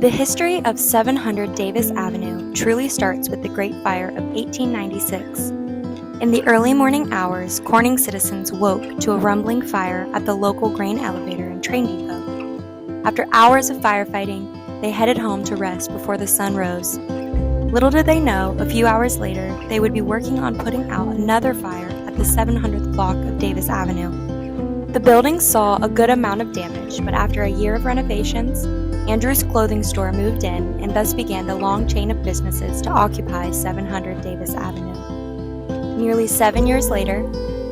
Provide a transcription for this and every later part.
The history of 700 Davis Avenue truly starts with the Great Fire of 1896. In the early morning hours, Corning citizens woke to a rumbling fire at the local grain elevator and train depot. After hours of firefighting, they headed home to rest before the sun rose. Little did they know, a few hours later, they would be working on putting out another fire at the 700th block of Davis Avenue. The building saw a good amount of damage, but after a year of renovations, Andrew's clothing store moved in and thus began the long chain of businesses to occupy 700 Davis Avenue. Nearly 7 years later,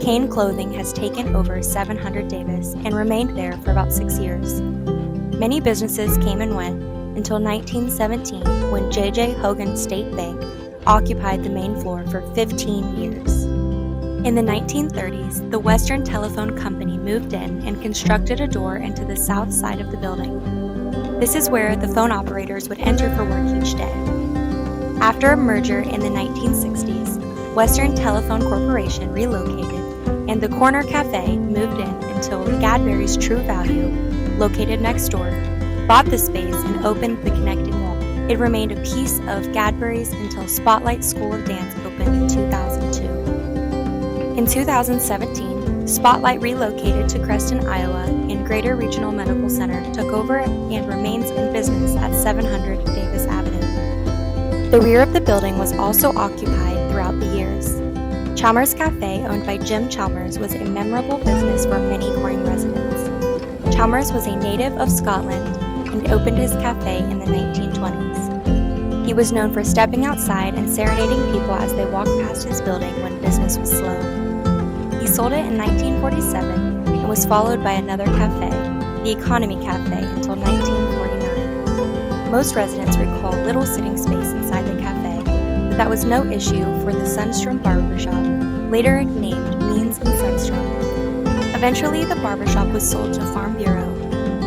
Kane Clothing has taken over 700 Davis and remained there for about 6 years. Many businesses came and went until 1917 when J.J. Hogan State Bank occupied the main floor for 15 years. In the 1930s, the Western Telephone Company moved in and constructed a door into the south side of the building. This is where the phone operators would enter for work each day. After a merger in the 1960s, Western Telephone Corporation relocated, and the Corner Cafe moved in until Gadberry's True Value, located next door, bought the space and opened the connecting wall. It remained a piece of Gadberry's until Spotlight School of Dance opened in 2002. In 2017, Spotlight relocated to Creston, Iowa, and Greater Regional Medical Center took over and remains in business at 700 Davis Avenue. The rear of the building was also occupied throughout the years. Chalmers Cafe, owned by Jim Chalmers, was a memorable business for many Corning residents. Chalmers was a native of Scotland and opened his cafe in the 1920s. He was known for stepping outside and serenading people as they walked past his building when business was slow. He sold it in 1947 and was followed by another cafe, the Economy Cafe, until 1949. Most residents recall little sitting space inside the cafe, but that was no issue for the Sundstrom Barbershop, later named Means and Sundstrom. Eventually, the barbershop was sold to Farm Bureau.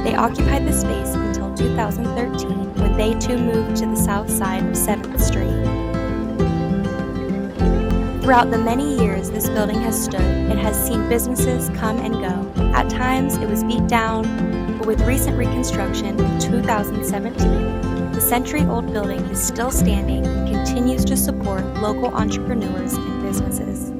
They occupied the space until 2013, when they too moved to the south side of 7th Street. Throughout the many years this building has stood, it has seen businesses come and go. At times, it was beat down, but with recent reconstruction in 2017, the century-old building is still standing and continues to support local entrepreneurs and businesses.